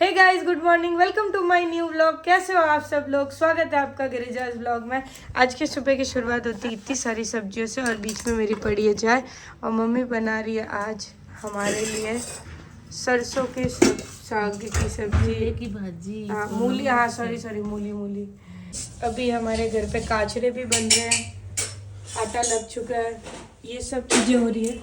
Hey guys, good morning, welcome to my new vlog. कैसे हो आप सब लोग? स्वागत है आपका गिरिजाज व्लॉग में। आज के सुबह की शुरुआत होती है इतनी सारी सब्जियों से और बीच में मेरी पड़ी है चाय। और मम्मी बना रही है आज हमारे लिए सरसों के साग की सब्जी की भाजी। हाँ मूली, हाँ सॉरी मूली। अभी हमारे घर पे काचरे भी बन रहे हैं, आटा लग चुका है, ये सब चीज़ें हो रही है।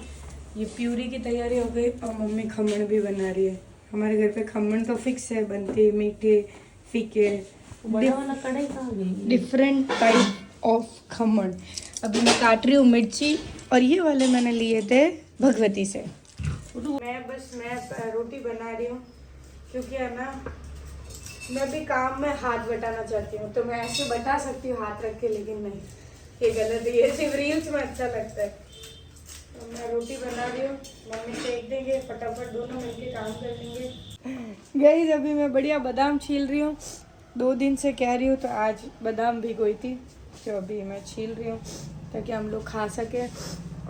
ये प्यूरी की तैयारी हो गई और मम्मी खमण भी बना रही है। हमारे घर पे खमण तो फिक्स है, बनते मीठे फीके डिफरेंट टाइप ऑफ खमण। अभी मैं काट रही हूँ मिर्ची और ये वाले मैंने लिए थे भगवती से। मैं रोटी बना रही हूँ क्योंकि है ना, मैं भी काम में हाथ बटाना चाहती हूँ। तो मैं ऐसे बटा सकती हूँ हाथ रख के, लेकिन नहीं, ये गलत है। ये सिर्फ रील्स में अच्छा लगता है। तो मैं रोटी बना रही हूँ, मम्मी सेक देंगे, फटाफट दोनों मिलके काम कर लेंगे। गाइस अभी मैं बढ़िया बादाम छील रही हूँ, 2 दिन से कह रही हूँ, तो आज बादाम भिगोई थी तो अभी मैं छील रही हूँ ताकि हम लोग खा सके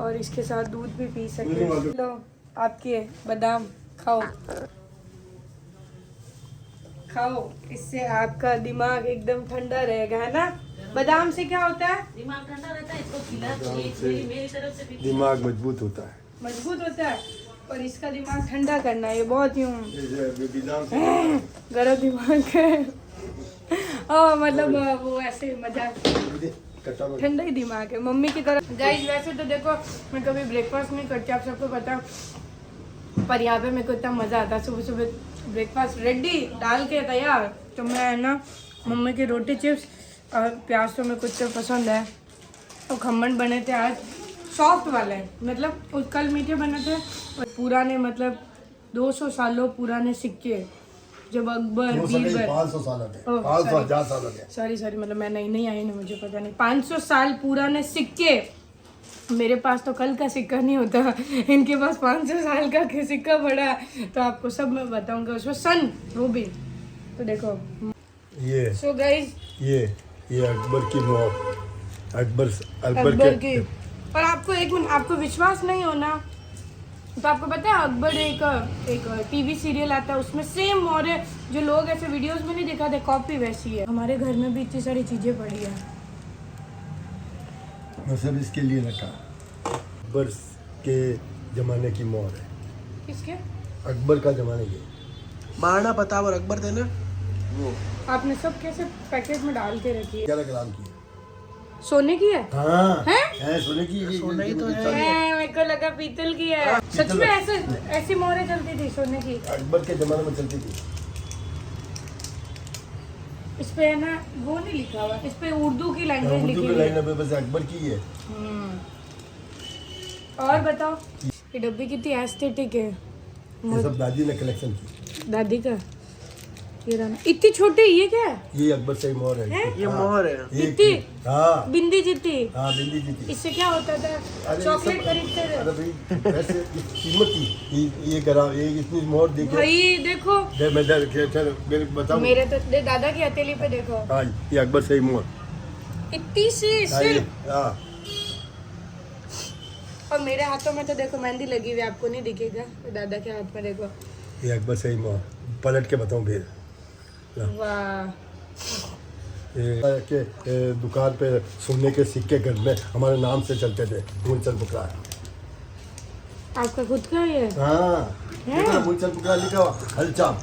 और इसके साथ दूध भी पी सके। लो आपके बादाम खाओ खाओ, इससे आपका दिमाग एकदम ठंडा रहेगा, है ना। बादाम से क्या होता है? दिमाग ठंडा रहता है। इसको खिला मेरी तरफ से भी दिमाग मजबूत होता है। मजबूत होता है और इसका दिमाग ठंडा करना है। ये बहुत यूं गरम दिमाग है। मतलब वो ऐसे मजाक, ठंडा ही दिमाग है मम्मी की तरह। गाइस वैसे तो देखो मैं कभी ब्रेकफास्ट नहीं करती, आप सबको पता, पर यहाँ पे मेरे को इतना मज़ा आता है। सुबह सुबह ब्रेकफास्ट रेडी डाल के तैयार, तो मैं ना मम्मी की रोटी चिप्स और प्याज तो मेरे को इतना पसंद है। और खमण बने थे आज सॉफ्ट वाले, मतलब कल मीठे बने थे और पुराने, मतलब 200 सालों पुराने सिक्के, जब अकबर बीरबल 500 साल हो गए, 500 साल हो गए। सॉरी मतलब मैं नहीं आई ना, मुझे पता नहीं। 500 साल पुराने सिक्के। मेरे पास तो कल का सिक्का नहीं होता, इनके पास 500 साल का सिक्का पड़ा है, तो आपको सब मैं बताऊंगा उसमें सन वो भी। तो देखो ये सो गाइस, ये अकबर की मौत, अकबर की। और आपको एक मिनट, आपको विश्वास नहीं होना तो आपको पता है अकबर एक टीवी सीरियल आता है, उसमें सेम मौर्य जो लोग ऐसे वीडियोस में नहीं दिखाते, कॉपी वैसी है। हमारे घर में भी इतनी सारी चीजें पड़ी है। मैं सब इसके लिए रखा। अकबर के जमाने की मोहर है। किसके? अकबर का जमाने की। महाराणा प्रताप और अकबर थे ना वो। आपने सब कैसे पैकेट में डाल के रखी है? 11 ग्राम की। सोने की है? हाँ है सोने की। सोने की तो है। मेरे को लगा पीतल की है। सच में ऐसी मोहरें चलती थी सोने की? अकबर के जमाने में चलती थी। इस पे है ना वो नहीं लिखा हुआ, इस पे उर्दू की लैंग्वेज लिखी उर्दू हुई की है। लाइन बस अकबर की है। और बताओ, ये डब्बी कितनी एस्थेटिक है। ये सब दादी ने कलेक्शन की। दादी का ये रहा। इतनी छोटी, ये क्या है? ये अकबर से मोहर है। ये मोहर है। इतनी? हाँ बिंदी जितनी? हाँ बिंदी जी थी। इससे क्या होता था? अरे चॉकलेट ये सब- खरीदते थे। अरे भाई वैसे कीमत की ये ग्राम, ये इतनी मोहर देखे। भाई देखो, मेरे बताऊं। मेरे तो दादा की हथेली पे देखो, हाँ ये अकबर से मोहर। इतनी सी सिर्फ। हाँ और मेरे हाथों में तो देखो मेहंदी लगी हुई, आपको नहीं दिखेगा, दादा के हाथ में देखो। ये अकबर से मोहर। पलट के बताऊं फिर। वाह, ये के दुकान पे सोने के सिक्के घर में हमारे नाम से चलते थे, मूलचंद पुकरा। आपका खुद का है? हाँ देखो ना, मूलचंद पुकरा लिखा हुआ हलचाल।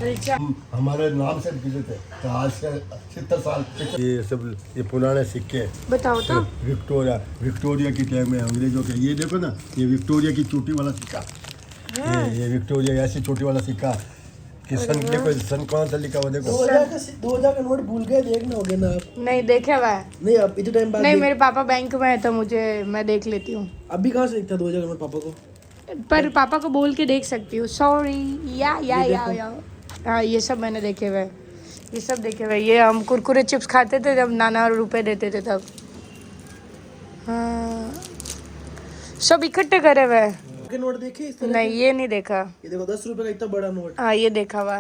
अच्छा, हमारे नाम से बिके थे। तो आज से 70 साल ये सब ये पुराने सिक्के बताओ तो। विक्टोरिया की टाइम में अंग्रेजों के। ये देखो ना, ये विक्टोरिया की चोटी वाला सिक्का। ये विक्टोरिया ऐसी चोटी वाला सिक्का कि सन, देखो सन कौन सा लिखा हुआ देखो। 2000 का नोट भूल गए, देखना हो गया ना आप? नहीं देखे हुआ है। नहीं अब इतने टाइम बाद नहीं, मेरे पापा बैंक में है तो मैं देख लेती हूँ। अभी कहाँ से दिखता 2000 का नोट पापा को? पर पापा को बोल के देख सकती हूँ। सॉरी या हाँ, ये सब मैंने देखे हुए, ये सब देखे हुए। ये हम कुरकुरे चिप्स खाते थे जब नाना रुपए देते थे तब। हाँ, सब इकट्ठे करे हुए। के नोट देखे इस तरह? नहीं, ये नहीं देखा। ये देखो 10 रुपए का इतना बड़ा नोट। हाँ, ये देखा हुआ।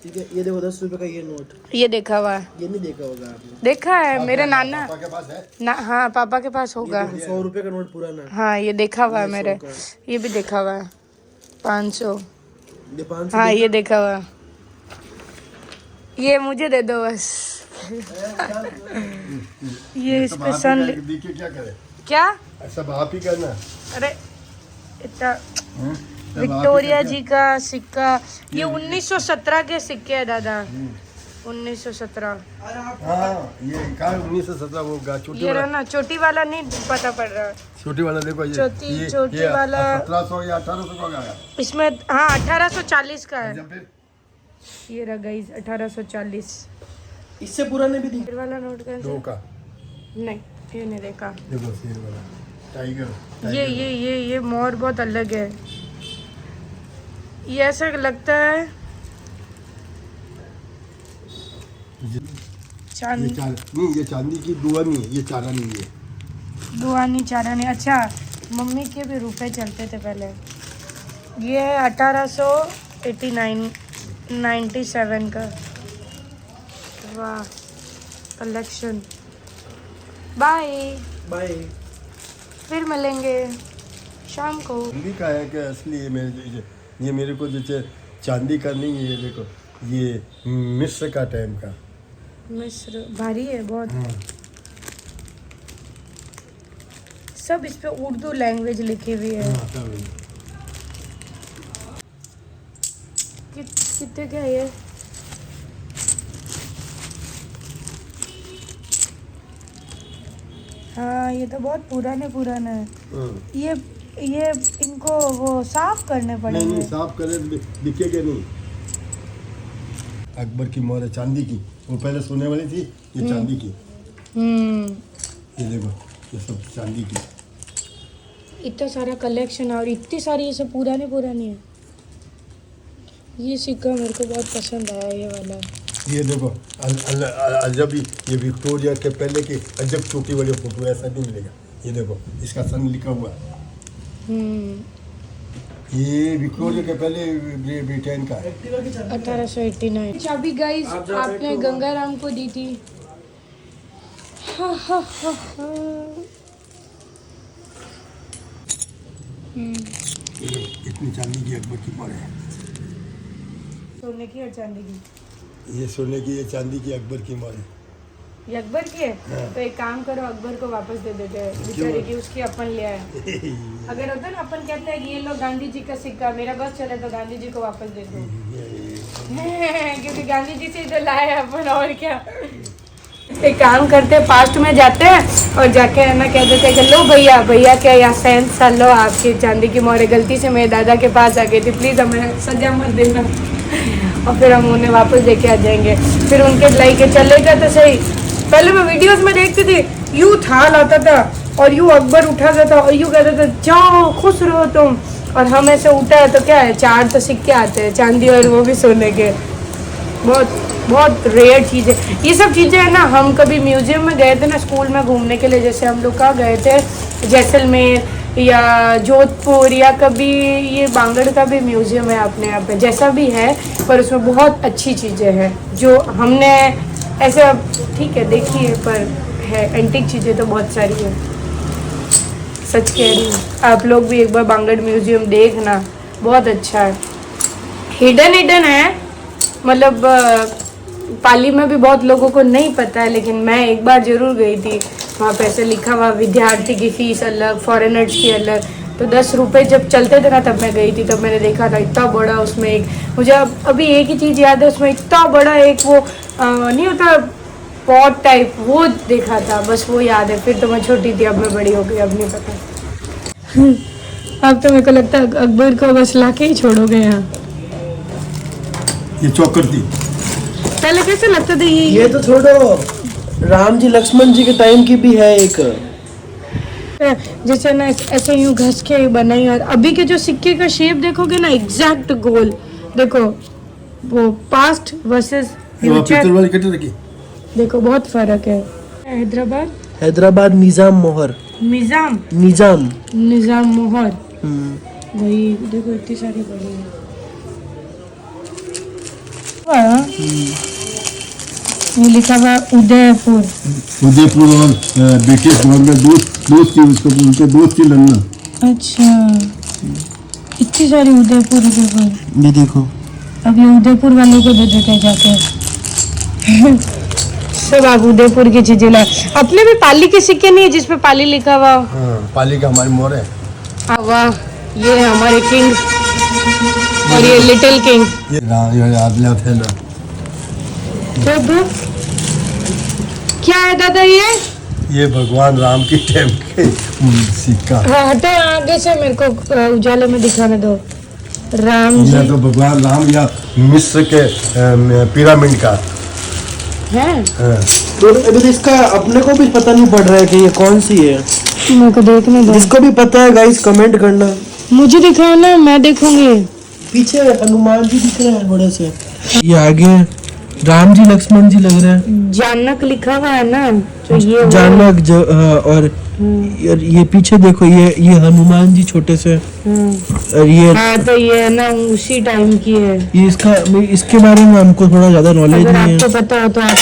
ठीक है, ये देखो 10 रुपए का ये नोट। ये देखा हुआ। ये नहीं देखा होगा आपने? देखा है, मेरे नाना पापा के पास है। ना। हाँ, पापा के पास होगा। 100 रुपए का नोट पुराना। हाँ, ये देखा हुआ है मेरे। ये भी देखा हुआ है। 500। ये 500। हाँ, ये देखा हुआ है। ये मुझे दे दो बस। ये इस पे सन देखिए क्या करे, क्या? सब आप ही करना। अरे इतना हाँ? सब आप ही विक्टोरिया करना। जी का सिक्का, ये 1917 के सिक्के है दादा, 1917। हाँ ये कहा 1917 वो छोटी ये वाला, रहा ना, छोटी वाला नहीं पता पड़ रहा। छोटी वाला देखो ये छोटी ये वाला 1700 या 1800 का गया। इसमें हाँ 1840 का है। जब फिर ये रहा गाइस 1840। इससे पुराने भी दिख शेर वाला नोट का दो का नहीं, ये नहीं देखा। देखो शेर वाला टाइगर। ये मोर बहुत अलग है। ये ऐसा लगता है ये चांदी, नहीं ये चांदी की दुआ नहीं है, ये चारा नहीं है। दुआनी चारानी। अच्छा मम्मी के भी रुपए चलते थे पहले। ये है 1889 97 का। वाह कलेक्शन। Bye, bye. फिर मिलेंगे शाम को। चांदी का है क्या असली? ये मेरे को जैसे चांदी का नहीं है, ये देखो ये मिस्र का टाइम का। मिस्र भारी है बहुत। हाँ। सब इस पे उर्दू लैंग्वेज लिखी हुई है। हाँ, सब है। कितने क्या है ये? हाँ ये तो बहुत पुराना है। हाँ। ये इनको वो साफ करने नहीं पड़ेंगे। साफ करे तो दिखेगा नहीं। अकबर की मोहर है चांदी की, वो पहले सोने वाली थी, ये चांदी की। ये देखो ये सब चांदी की। इतना सारा कलेक्शन और इतनी सारी ये सब पुरानी है। ये सिक्का मेरे को बहुत पसंद आया ये वाला। ये देखो अजब ही, ये विक्टोरिया के पहले की अजब छोटी वाली फोटो, ऐसा नहीं मिलेगा। ये देखो इसका सन लिखा हुआ है। ये विक्टोरिया के पहले ब्रिटेन का है। 1889। चाबी गाइस आपने गंगाराम को दी थी। ये देखो, इतनी चांदी की अकबर की मोहर है। सोने की और चांदी की? ये सोने की, ये चांदी की अकबर की मोहर है। ये अकबर की है? हाँ। तो एक काम करो अकबर को वापस दे देते हैं बेचारे की, उसकी अपन ले आए। अगर होता ना अपन कहते हैं कि ये लो गांधी जी का सिक्का, मेरा बस चले तो गांधी जी को वापस दे दो। क्योंकि गांधी जी से ही तो लाए अपन, और क्या। एक काम करते हैं, पास्ट में जाते हैं और जाके है ना कह देते हैं कि लो भैया क्या यहाँ 100 साल लो आपकी चांदी की मोहर, गलती से मेरे दादा के पास आ गई थी, प्लीज़ हमें सजा मत देना। और फिर हम उन्हें वापस देके आ जाएंगे। फिर उनके लाई के चले जाते सही। पहले मैं वीडियोस में देखती थी, यूँ थाल आता था और यूँ अकबर उठाता था और यूँ कहता था जाओ खुश रहो तुम, और हम ऐसे उठा है तो क्या है, 4 तो सिक्के आते हैं चांदी और वो भी सोने के। बहुत रेयर चीज़ है ये सब चीज़ें है ना। हम कभी म्यूजियम में गए थे ना स्कूल में घूमने के लिए, जैसे हम लोग कहाँ गए थे, जैसलमेर या जोधपुर, या कभी ये बांगड़ का भी म्यूजियम है अपने यहाँ पे, जैसा भी है, पर उसमें बहुत अच्छी चीज़ें हैं जो हमने ऐसे ठीक है देखी है, पर है एंटीक चीज़ें तो बहुत सारी है। सच कह रही हूँ, आप लोग भी एक बार बांगड़ म्यूजियम देखना, बहुत अच्छा है। हिडन है, मतलब पाली में भी बहुत लोगों को नहीं पता है, लेकिन मैं एक बार ज़रूर गई थी। वहाँ पे ऐसे लिखा हुआ विद्यार्थी की फ़ीस अलग, फॉरेनर्स की अलग। तो 10 रुपये जब चलते थे ना तब मैं गई थी, तब मैंने देखा था इतना बड़ा, उसमें एक मुझे अभी एक ही चीज़ याद है, उसमें इतना बड़ा एक वो नहीं होता पॉट टाइप, वो देखा था, बस वो याद है। फिर तो मैं छोटी थी, अब मैं बड़ी हो गई, अब नहीं पता। अब तो मेरे को लगता है अकबर को बस ला के ही छोड़ोगे यहाँ। ये चौकर थी। पहले कैसे लगता था ये तो छोड़ो, राम जी लक्ष्मण जी के टाइम की भी है एक, जैसे ना ऐसे यूं घस के बनाई। और अभी के जो सिक्के का शेप देखोगे ना, एग्जैक्ट गोल देखो, वो पास्ट वर्सेस फ्यूचर वाली कटी रखी। देखो बहुत फर्क है। हैदराबाद निजाम मोहर, निजाम मोहर। वही देखो इतनी सारी बड़ी है। ये लिखा हुआ उदयपुर और ब्रिटिश गवर्नमेंट दोस्त की, उसको बोलते दोस्त की लन्ना। अच्छा इतनी सारी उदयपुर। ये देखो, अब ये उदयपुर वाले को दे देते हैं जाके। सब आप उदयपुर की चीजें ला। अपने भी पाली के सिक्के नहीं है जिसपे पाली लिखा हुआ हो? हाँ, पाली का हमारी मोर है। वाह, ये है हमारे किंग और ये लिटिल किंग। ये आदला थे ना। प्रभु क्या है दादा ये भगवान राम की टाइम के सिक्का। हाँ हटो आगे से, मेरे को उजाले में दिखाने दो। राम जी ये तो भगवान राम या मिस्र के पिरामिड का है। हाँ। तो अभी इसका अपने को भी पता नहीं पड़ रहा है कि ये कौन सी है। मेरे को देखने दो। जिसको भी पता है गाइस कमेंट करना। मुझे दिखाओ ना, मैं देखूंगी। पीछे हनुमान जी दिख रहे हैं बड़े से। ये आगे राम जी लक्ष्मण जी लग रहे हैं। जानक लिखा हुआ है ना, तो ये जानक और ये पीछे देखो, ये हनुमान जी छोटे से। और ये हाँ तो ये ना उसी टाइम की है। ये इसके बारे में हमको थोड़ा ज्यादा नॉलेज अगर नहीं है। आपको पता हो तो आप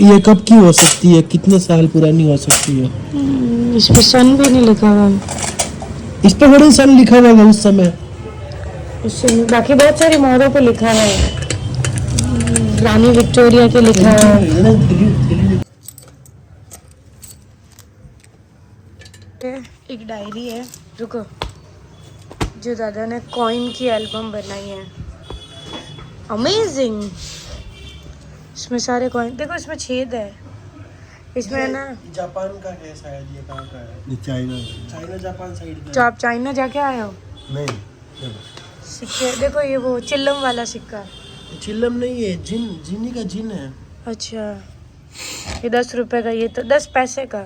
ये कब की हो सकती है, कितने साल पुरानी हो सकती है? इस पे सन भी नहीं लिखा हुआ। इस पे बड़े सन लिखा हुआ है उस समय। इससे बाकी बहुत सारी मोहरों पे लिखा हुआ है। रानी विक्टोरिया के लिखा हुआ है। एक डायरी है, रुको, जो दादा ने कॉइन की एल्बम बनाई है। अमेजिंग। इसमें सारे कॉइन देखो, इसमें छेद है। इसमें ना जापान का है शायद। ये कहाँ का है? ये चाइना चाइना जापान साइड तो आप चाइना जाके आए हो? नहीं। सिक्के देखो, ये वो चिल्लम वाला सिक्का। चिल्लम नहीं है, जिनी का जिन है। अच्छा, ये 10 रुपए का, ये तो 10 पैसे का।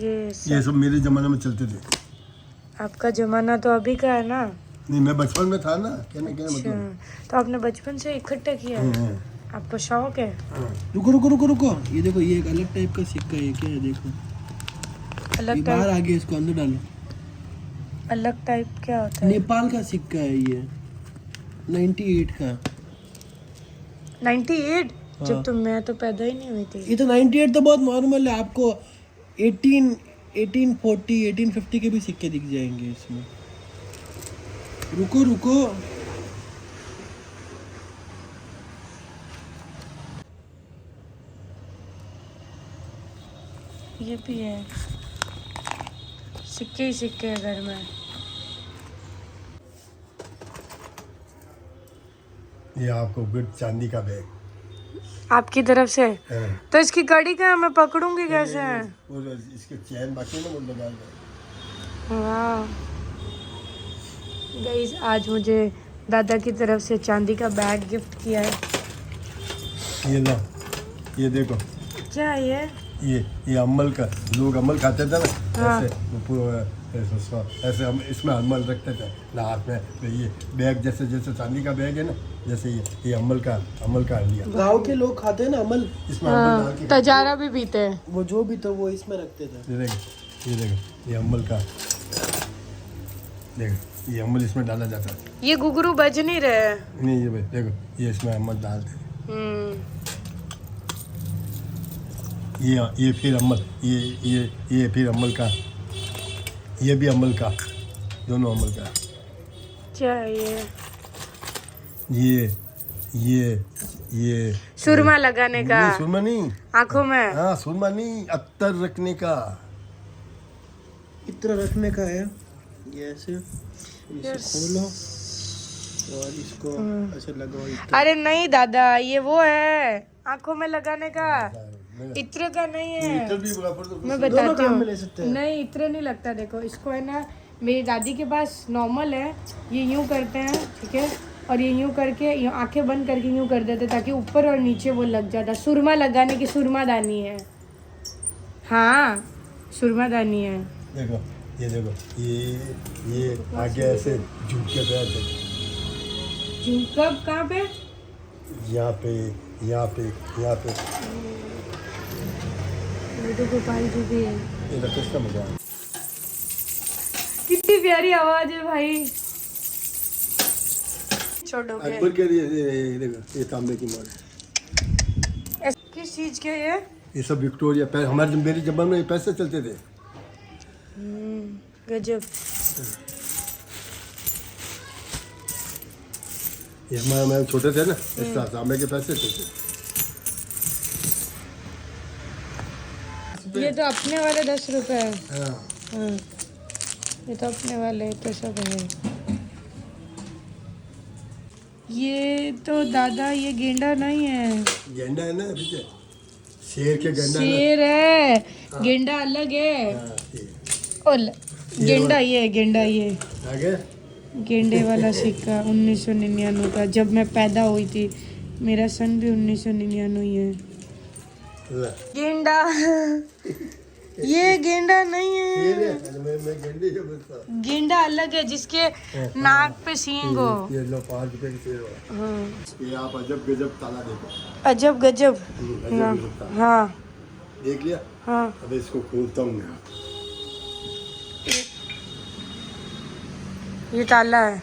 ये सब मेरे जमाने में चलते थे। आपका जमाना तो अभी का है ना। नहीं, मैं बचपन में था ना। कहने अच्छा, मतलब तो आपने बचपन से इकट्ठा किया है? आपको शौक है? रुको रुको रुको रुको, ये देखो, ये एक अलग टाइप का सिक्का है। क्या है देखो, अलग ये बाहर टाइप? आ गया, इसको अंदर डालो। अलग टाइप क्या होता है? नेपाल का सिक्का है ये, 98 का। 98? हाँ। जब तो मैं तो पैदा ही नहीं हुई थी। ये तो 98 तो बहुत नॉर्मल है। आपको 1840 1850 के भी सिक्के दिख जाएंगे इसमें। रुको रुको, ये भी है, सिक्के ही सिक्के है घर में। ये आपको गुड चांदी का बैग। आपकी तरफ से? हाँ। तो इसकी कड़ी का मैं पकड़ूंगी कैसे? वो इसके चैन बाकी है ना, वो लगा दो। वाह गाइस, आज मुझे दादा की तरफ से चांदी का बैग गिफ्ट किया है। ये लो, ये देखो, क्या है ये? ये अम्मल का, लोग अम्मल खाते थे ना। हाँ। ऐसे वो पूरा ऐसे हम इसमें अम्मल रखते थे ना हाथ में। तो ये बैग जैसे जैसे चांदी का बैग है ना, जैसे ये अम्मल का लिया। गांव के लोग खाते हैं ना अमल, इसमें अम्मल डाल के तजारा भी पीते हैं। वो जो भी तो वो इसमें रखते थे। ये देखो, ये अम्मल का, देखो ये अम्मल इसमें डाला जाता है। ये घुघरू बज नहीं रहे हैं। नहीं, ये देखो, ये इसमें अम्मल डालते हैं। ये फिर अम्मल, ये फिर अम्मल का, ये भी अम्मल का, दोनों अम्मल का। क्या है ये सुरमा लगाने का? नहीं, सुरमा नहीं, आंखों में? हाँ सुरमा नहीं, अत्तर रखने का। इतना रखने का है। ये ऐसे खोलो और इसको ऐसे लगाओ। अरे नहीं दादा, ये वो है आंखों में लगाने का, इत्र का नहीं है। मैं बताती हूँ। नहीं, इत्र नहीं लगता। देखो इसको है ना, मेरी दादी के पास नॉर्मल है, ये यूं करते हैं, ठीक है, और ये यूं करके यूं आंखें बंद करके यूं कर देते ताकि ऊपर और नीचे वो लग जाता। सुरमा लगाने की सुरमादानी है। हाँ, सुरमादानी है। देखो, ये देखो, ये आगे ऐसे झुमके पे आते, कब कहाँ पे? यहाँ पे। तो गोपाल जी भी है। ये देखो, इसका मजा है। कितनी प्यारी आवाज है भाई। छोड़ोगे? अकबर के लिए ये देखो, ये तांबे की मोहर। किस चीज के ये सब विक्टोरिया, हमारे मेरे जमाने में ये पैसे चलते थे। गजब। ये हमारे में छोटे थे ना, इस तरह तांबे के पैसे थे। ये तो अपने वाले 10 रुपए है। हाँ हाँ, ये तो अपने वाले तो सब है। ये तो दादा ये गेंडा नहीं है, गेंडा है ना, अभी से शेर के गेंडा ना। शेर है, गेंडा अलग है। हाँ, ये। और गेंडा ये है, गेंडा ये आगे गेंडे वाला सिक्का 1999 का, जब मैं पैदा हुई थी। मेरा सन भी 1999 ही है। ला। गेंडा ये गेंडा नहीं शेर है, है, मैं गेंडे से बोलता। गेंडा अलग है जिसके नाक पे सींग हो। ये लो 5 रुपए की शेर वाला। हाँ। ये आप अजब गजब ताला देखो। अजब गजब। अजब हाँ गजब ताला हाँ देख लिया। हाँ। अब इसको खोलता हूँ मैं। ये ताला है,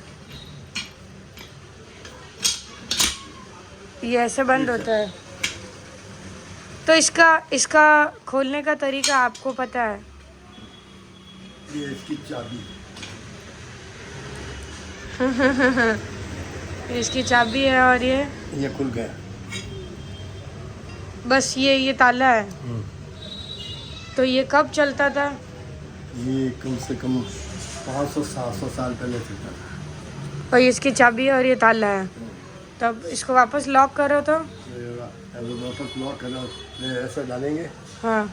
ये ऐसे बंद होता है। तो इसका खोलने का तरीका आपको पता है? ये इसकी चाबी। इसकी चाबी है और ये खुल गया। बस ये ताला है। तो ये कब चलता था? ये कम से कम 500-700 साल पहले चलता था। और इसकी चाबी है और ये ताला है। तब इसको वापस लॉक करो तो अभी वापस लॉक करना, ऐसा डालेंगे। हाँ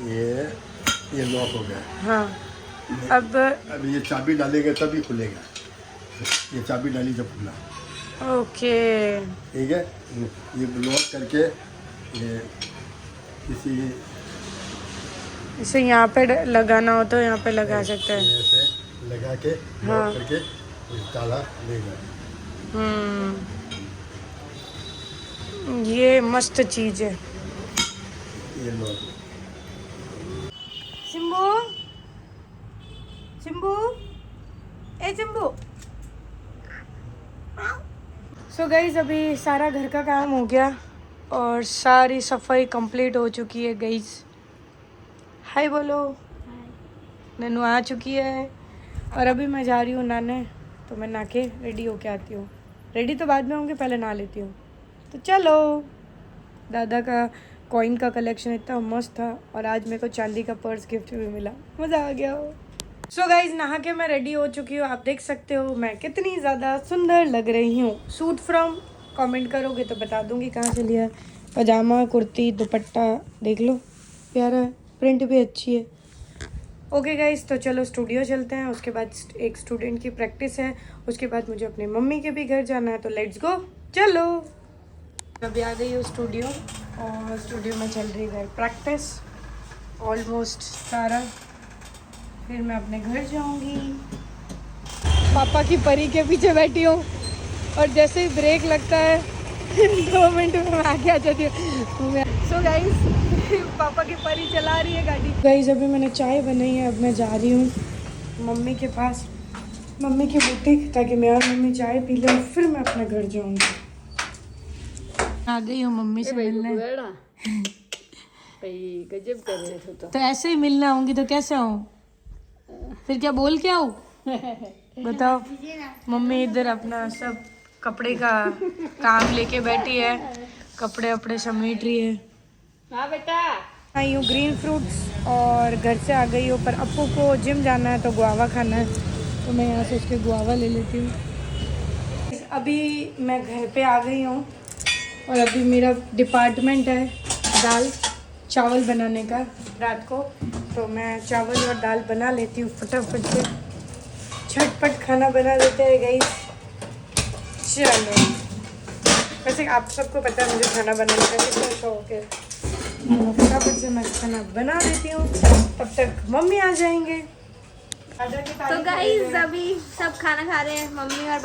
ये लॉक हो गया। हाँ। अब ये चाबी डालेंगे तभी खुलेगा। ये चाबी डाली जब खुला। ओके, ठीक है। ये लॉक करके ये किसी इसे यहाँ पे लगाना हो तो यहाँ पे लगा सकते हैं। ऐसे लगा के हाँ। लॉक करके ये ताला लेगा। ये मस्त चीज है। ये लॉक। सिम्बू, सिम्बू, ए सिम्बू। सो गाइज अभी सारा घर का काम हो गया और सारी सफाई कंप्लीट हो चुकी है गाइज। हाय बोलो। नन्नू आ चुकी है और अभी मैं जा रही हूँ नहाने, तो मैं नहा के रेडी होके आती हूँ। रेडी तो बाद में होंगे, पहले नहा लेती हूँ। तो चलो। दादा का कॉइन का कलेक्शन इतना मस्त था और आज मेरे को चांदी का पर्स गिफ्ट भी मिला, मज़ा आ गया। सो गाइज नहा के मैं रेडी हो चुकी हूँ। आप देख सकते हो मैं कितनी ज़्यादा सुंदर लग रही हूँ। सूट फ्रॉम कमेंट करोगे तो बता दूँगी कहाँ से लिया। पजामा, कुर्ती, दुपट्टा देख लो, प्यारा है, प्रिंट भी अच्छी है। ओके गाइज, तो चलो स्टूडियो चलते हैं। उसके बाद एक स्टूडेंट की प्रैक्टिस है, उसके बाद मुझे अपनी मम्मी के भी घर जाना है, तो लेट्स गो। चलो अभी आ गई हूँ स्टूडियो और स्टूडियो में चल रही है प्रैक्टिस ऑलमोस्ट सारा। फिर मैं अपने घर जाऊँगी। पापा की परी के पीछे बैठी हूँ और जैसे ही ब्रेक लगता है 2 मिनट में मैं आगे आ जाती हूँ। सो गाइज पापा की परी चला रही है गाड़ी। गाइज अभी मैंने चाय बनाई है, अब मैं जा रही हूँ मम्मी के पास, मम्मी की बुटीक, ताकि मैं और मम्मी चाय पी लें और फिर मैं अपने घर जाऊँगी। आ गई हूँ मम्मी से मिलने। गजब कर रहे थे तो ऐसे ही मिलने आऊँगी तो कैसे आऊँ? फिर क्या बोल के आऊँ? बताओ। मम्मी इधर अपना सब कपड़े का काम लेके बैठी है, कपड़े अपड़े समेट रही है। हाँ बेटा। आई हूँ ग्रीन फ्रूट्स और घर से आ गई हूँ, पर अप्पू को जिम जाना है तो गुआवा खाना है, तो मैं यहाँ से उसके गुआवा ले लेती हूँ। अभी मैं घर पे आ गई हूँ और अभी मेरा डिपार्टमेंट है दाल चावल बनाने का रात को, तो मैं चावल और दाल बना लेती हूँ फटाफट से। झटपट खाना बना लेते हैं गाइस। चलो, वैसे आप सबको पता है मुझे खाना बनाने का कितना शौक है, तो फटाफट से मैं खाना बना देती हूँ, तब तक मम्मी आ जाएंगे। तो गाइस अभी सब खाना खा रहे हैं, मम्मी और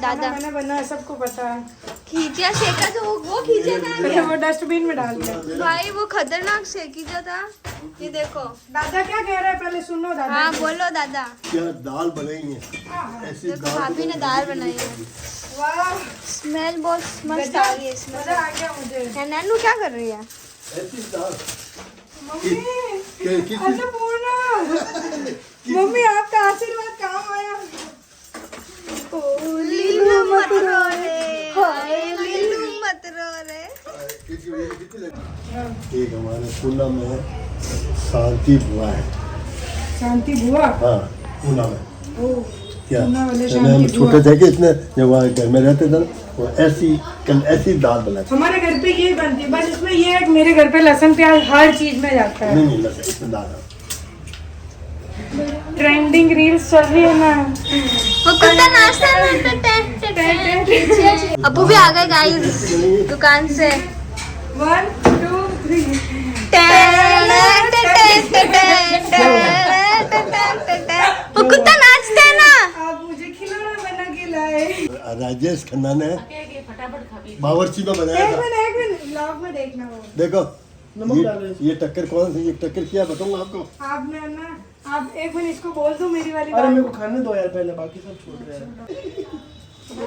दादा। मैंने बना है, सबको पता है। खींचा शेका जो वो खींचा था, वो डस्टबिन में डाल दिया भाई वो खतरनाक शेकीजा था। ये देखो दादा क्या कह रहा है, पहले सुनो दादा। हाँ बोलो दादा। क्या दाल बनाई है ऐसी देखो दाल भाभी ने दाल बनाई है, वाह स्मेल बहुत मस्त आ रही है इसमें। मजा आ गया मुझे। नन्नू क्या कर रही है? ऐसी दाल। मम्मी अन्नपूर्णा, मम्मी आपका आशीर्वाद काम आया। लीलू मत रोने, एक हमारे पूना में शांति बुआ है। शांति बुआ। हाँ पूना में। क्या पूना वाले हम शांति छोटे थे कि इतने जब वहाँ घर में रहते थे ना, वो ऐसी दाल बनाते। हमारे घर पे ये बनती है, बस इसमें ये है कि मेरे घर पे लहसुन प्याज हर चीज में जाता है। नहीं लगा इसमें दाल। ट्रेंडिंग रील्स चल रही है ना। वो कुत्ता नाचता है। अबू भी आ गए गाइस दुकान से। 1 2 3 वो कुत्ता नाचता है ना। आप मुझे खिलौना बना के लाए। राजेश खन्ना ने बावर्ची में बनाया था। एक मिनट व्लॉग में देखना वो। देखो ये टक्कर कौन सी, ये टक्कर क्या बताऊंगा आपको। आपने ना, आप एक मिनट इसको बोल दो मेरी वाली अरे बात। मेरे को खाने दो यार पहले, बाकी सब छोड़ रहे हैं।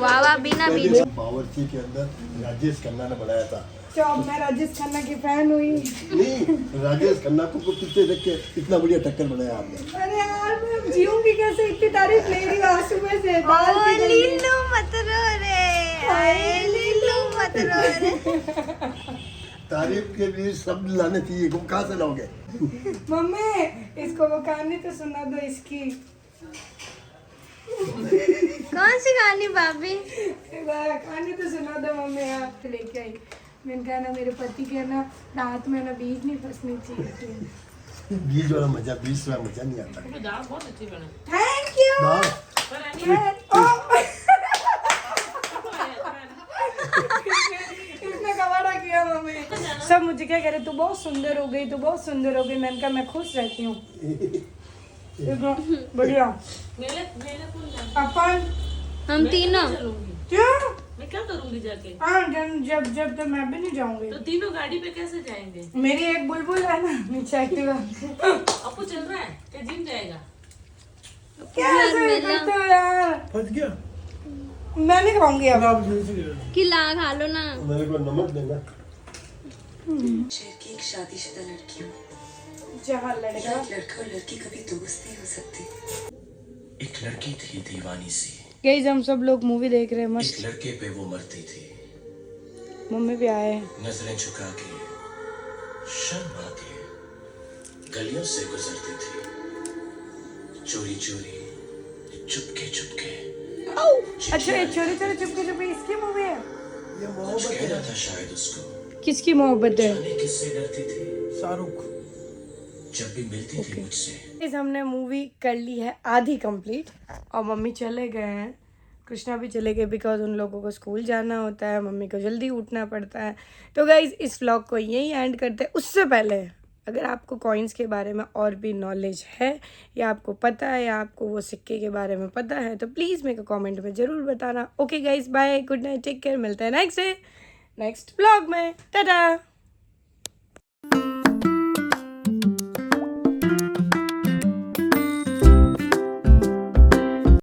वाह वाह बिना बीच। बावर्ची के अंदर राजेश खन्ना ने बनाया था। तो अब मैं राजेश खन्ना की फैन हुई। नहीं, राजेश खन्ना को पीछे देख के इतना बढ़िया टक्कर बनाया आपने। अरे यार मैं जीऊंगी कैसे, इतनी तारीफ ले रही हूँ सुबह से। लीलू मत रो रे, हाय लीलू मत रो रे। तारीफ के लिए शब्द लाने चाहिए, वो कहाँ से लाओगे। मम्मी इसको वो कहानी तो सुना दो इसकी। कौन सी कहानी भाभी? कहानी तो सुना दो मम्मी, आप तो लेके आई। मैंने कहा ना मेरे पति के ना दांत में ना बीज नहीं फंसनी चाहिए। बीज वाला मजा, बीज वाला मजा नहीं आता। Thank you. इसने कबाड़ा किया मम्मी। सब मुझे क्या कह रहे, तू बहुत सुंदर हो गई, तू बहुत सुंदर हो गई। मैंने कहा मैं खुश रहती हूँ। बढ़िया। अपन हम तीनों क्यों? मैं क्या करूंगी जाके? हाँ जब जब तो मैं भी नहीं जाऊंगी। तो तीनों गाड़ी पे कैसे जाएंगे? मेरी एक बुलबुल है ना नीचे एक्टिवा। अपू चल रहा है क्या? जिम जाएगा? क्या ऐसे करते हो यार? फंस गया। मैं नहीं खाऊंगी अब। आप जल्दी से गिरा। खिला खा लो ना। मेरे को नमक देना। शहर की एक शादीशुदा लड़की हूँ। जहाँ लड़का लड़का और लड़की कभी दोस्त नहीं हो सकते। एक लड़की थी दीवानी सी, गाइस हम सब लोग मूवी देख रहे हैं एक मस्त। लड़के पे वो मरती थी। मम्मी भी आए हैं। नजरें झुका के, शर्मा के गलियों से गुजरती थी, चोरी चोरी, चुपके चुपके। अच्छा ये चोरी चोरी चुपके चुपके इसकी मूवी है। कुछ कहना था शायद उसको, किसकी मोहब्बत है? जाने किससे डरती थी शाहरुख। जब भी मिलती थी मुझसे। गाइस हमने मूवी कर ली है आधी कंप्लीट और मम्मी चले गए हैं, कृष्णा भी चले गए बिकॉज उन लोगों को स्कूल जाना होता है, मम्मी को जल्दी उठना पड़ता है। तो गाइस इस व्लॉग को यहीं एंड करते हैं। उससे पहले अगर आपको कॉइन्स के बारे में और भी नॉलेज है या आपको पता है या आपको वो सिक्के के बारे में पता है तो प्लीज़ मेरे को कमेंट में ज़रूर बताना। Okay guys bye, good night, take care, मिलते हैं नेक्स्ट डे नेक्स्ट व्लॉग में। टाटा।